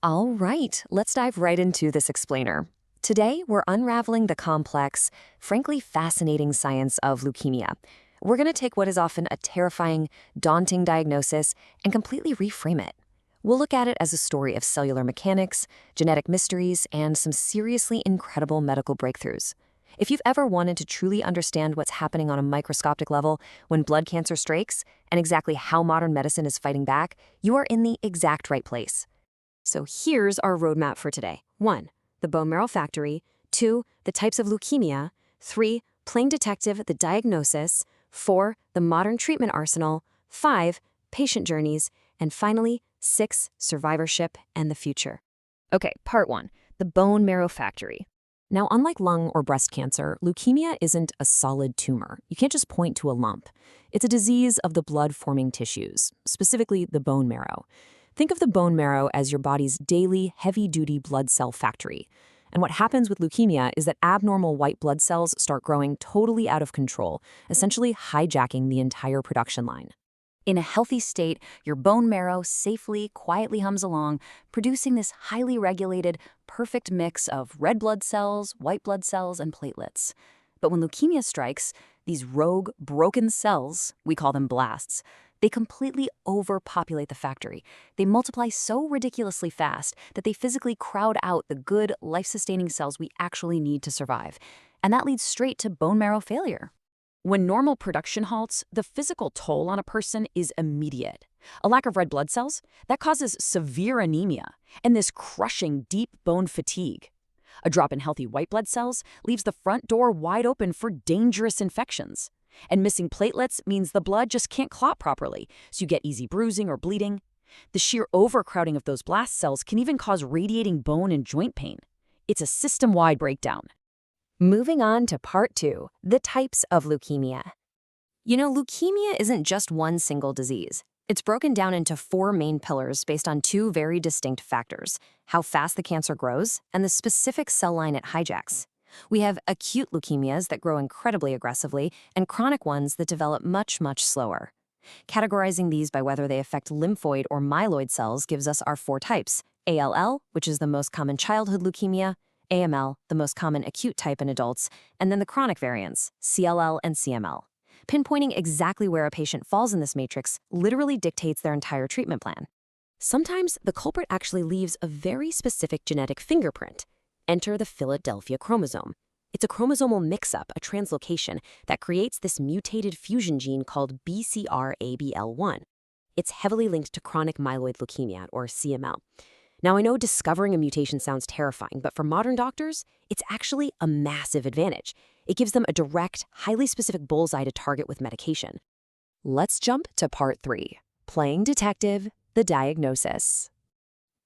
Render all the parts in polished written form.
All right, let's dive right into this explainer. Today, we're unraveling the complex, frankly fascinating science of leukemia. We're going to take what is often a terrifying, daunting diagnosis and completely reframe it. We'll look at it as a story of cellular mechanics, genetic mysteries, and some seriously incredible medical breakthroughs. If you've ever wanted to truly understand what's happening on a microscopic level when blood cancer strikes and exactly how modern medicine is fighting back, you are in the exact right place. So here's our roadmap for today. 1. The bone marrow factory. 2. The types of leukemia. 3. Plain detective, the diagnosis. 4. The modern treatment arsenal. 5. Patient journeys. And finally, 6. Survivorship and the future. Okay, part 1. The bone marrow factory. Now, unlike lung or breast cancer, leukemia isn't a solid tumor. You can't just point to a lump. It's a disease of the blood-forming tissues, specifically the bone marrow. Think of the bone marrow as your body's daily, heavy-duty blood cell factory. And what happens with leukemia is that abnormal white blood cells start growing totally out of control, essentially hijacking the entire production line. In a healthy state, your bone marrow safely, quietly hums along, producing this highly regulated, perfect mix of red blood cells, white blood cells, and platelets. But when leukemia strikes, these rogue, broken cells, we call them blasts, they completely overpopulate the factory. They multiply so ridiculously fast that they physically crowd out the good, life-sustaining cells we actually need to survive. And that leads straight to bone marrow failure. When normal production halts, the physical toll on a person is immediate. A lack of red blood cells, that causes severe anemia and this crushing deep bone fatigue. A drop in healthy white blood cells leaves the front door wide open for dangerous infections. And missing platelets means the blood just can't clot properly, so you get easy bruising or bleeding. The sheer overcrowding of those blast cells can even cause radiating bone and joint pain. It's a system-wide breakdown. Moving on to part 2, the types of leukemia. You know, leukemia isn't just one single disease. It's broken down into 4 main pillars based on 2 very distinct factors: how fast the cancer grows and the specific cell line it hijacks. We have acute leukemias that grow incredibly aggressively and chronic ones that develop much, much slower. Categorizing these by whether they affect lymphoid or myeloid cells gives us our 4 types: ALL, which is the most common childhood leukemia, AML, the most common acute type in adults, and then the chronic variants, CLL and CML. Pinpointing exactly where a patient falls in this matrix literally dictates their entire treatment plan. Sometimes the culprit actually leaves a very specific genetic fingerprint. Enter the Philadelphia chromosome. It's a chromosomal mix-up, a translocation, that creates this mutated fusion gene called BCR-ABL1. It's heavily linked to chronic myeloid leukemia, or CML. Now, I know discovering a mutation sounds terrifying, but for modern doctors, it's actually a massive advantage. It gives them a direct, highly specific bullseye to target with medication. Let's jump to part 3, playing detective, the diagnosis.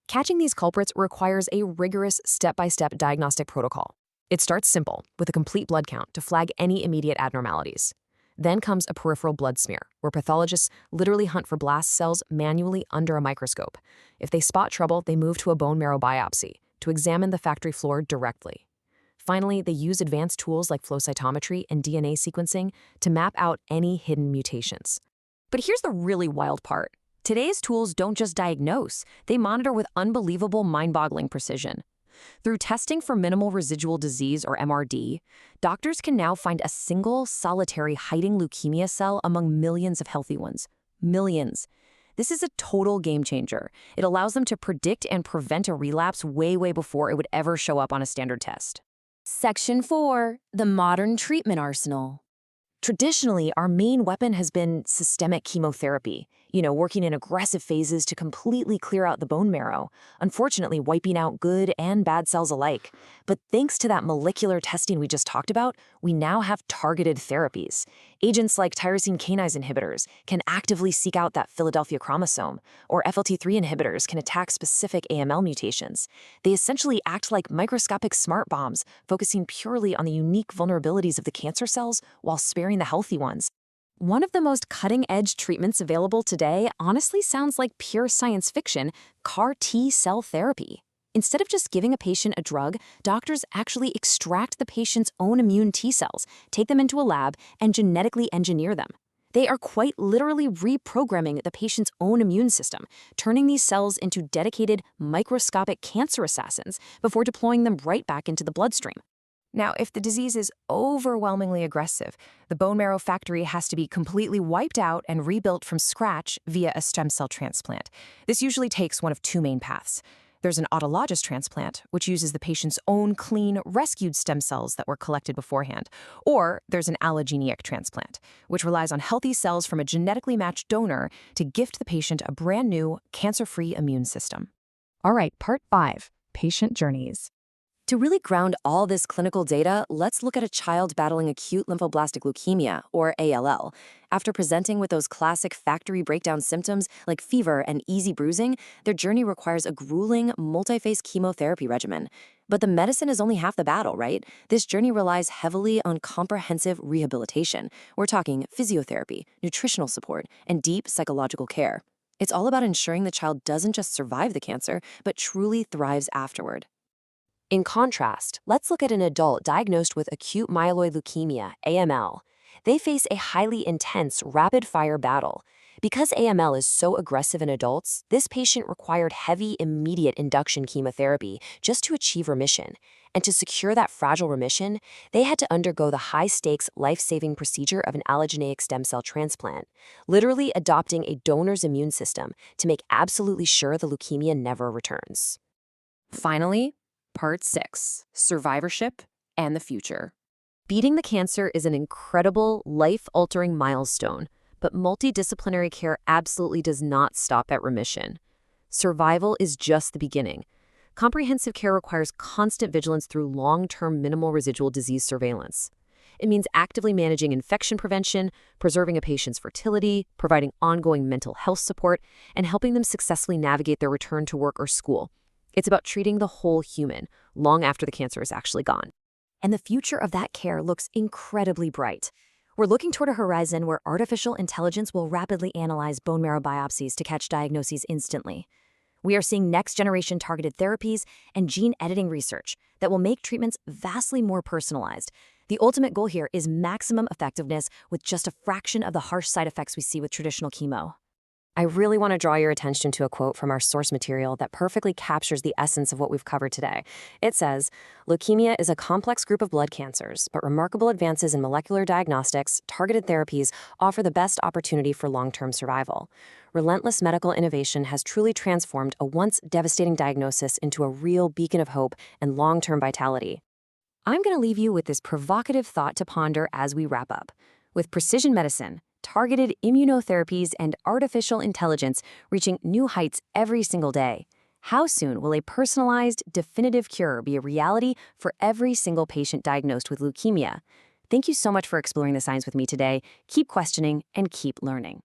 Catching these culprits requires a rigorous step-by-step diagnostic protocol. It starts simple, with a complete blood count to flag any immediate abnormalities. Then comes a peripheral blood smear, where pathologists literally hunt for blast cells manually under a microscope. If they spot trouble, they move to a bone marrow biopsy to examine the factory floor directly. Finally, they use advanced tools like flow cytometry and DNA sequencing to map out any hidden mutations. But here's the really wild part. Today's tools don't just diagnose, they monitor with unbelievable mind-boggling precision. Through testing for minimal residual disease, or MRD, doctors can now find a single, solitary hiding leukemia cell among millions of healthy ones. Millions. This is a total game changer. It allows them to predict and prevent a relapse way before it would ever show up on a standard test. Section 4, the modern treatment arsenal. Traditionally, our main weapon has been systemic chemotherapy, working in aggressive phases to completely clear out the bone marrow, unfortunately wiping out good and bad cells alike. But thanks to that molecular testing we just talked about, we now have targeted therapies. Agents like tyrosine kinase inhibitors can actively seek out that Philadelphia chromosome, or FLT3 inhibitors can attack specific AML mutations. They essentially act like microscopic smart bombs, focusing purely on the unique vulnerabilities of the cancer cells while sparing the healthy ones. One of the most cutting-edge treatments available today honestly sounds like pure science fiction: CAR T-cell therapy. Instead of just giving a patient a drug, doctors actually extract the patient's own immune T cells, take them into a lab, and genetically engineer them. They are quite literally reprogramming the patient's own immune system, turning these cells into dedicated microscopic cancer assassins before deploying them right back into the bloodstream. Now, if the disease is overwhelmingly aggressive, the bone marrow factory has to be completely wiped out and rebuilt from scratch via a stem cell transplant. This usually takes one of two main paths. There's an autologous transplant, which uses the patient's own clean, rescued stem cells that were collected beforehand. Or there's an allogeneic transplant, which relies on healthy cells from a genetically matched donor to gift the patient a brand new, cancer-free immune system. All right, part 5, patient journeys. To really ground all this clinical data, let's look at a child battling acute lymphoblastic leukemia, or ALL. After presenting with those classic factory breakdown symptoms like fever and easy bruising, their journey requires a grueling, multi-phase chemotherapy regimen. But the medicine is only half the battle, right? This journey relies heavily on comprehensive rehabilitation. We're talking physiotherapy, nutritional support, and deep psychological care. It's all about ensuring the child doesn't just survive the cancer, but truly thrives afterward. In contrast, let's look at an adult diagnosed with acute myeloid leukemia, AML. They face a highly intense, rapid-fire battle. Because AML is so aggressive in adults, this patient required heavy, immediate induction chemotherapy just to achieve remission. And to secure that fragile remission, they had to undergo the high-stakes, life-saving procedure of an allogeneic stem cell transplant, literally adopting a donor's immune system to make absolutely sure the leukemia never returns. Finally, Part 6, Survivorship and the Future. Beating the cancer is an incredible, life-altering milestone, but multidisciplinary care absolutely does not stop at remission. Survival is just the beginning. Comprehensive care requires constant vigilance through long-term minimal residual disease surveillance. It means actively managing infection prevention, preserving a patient's fertility, providing ongoing mental health support, and helping them successfully navigate their return to work or school. It's about treating the whole human, long after the cancer is actually gone. And the future of that care looks incredibly bright. We're looking toward a horizon where artificial intelligence will rapidly analyze bone marrow biopsies to catch diagnoses instantly. We are seeing next-generation targeted therapies and gene editing research that will make treatments vastly more personalized. The ultimate goal here is maximum effectiveness with just a fraction of the harsh side effects we see with traditional chemo. I really want to draw your attention to a quote from our source material that perfectly captures the essence of what we've covered today. It says, "Leukemia is a complex group of blood cancers, but remarkable advances in molecular diagnostics, targeted therapies offer the best opportunity for long-term survival. Relentless medical innovation has truly transformed a once devastating diagnosis into a real beacon of hope and long-term vitality." I'm going to leave you with this provocative thought to ponder as we wrap up. With precision medicine, targeted immunotherapies, and artificial intelligence reaching new heights every single day, how soon will a personalized, definitive cure be a reality for every single patient diagnosed with leukemia? Thank you so much for exploring the science with me today. Keep questioning and keep learning.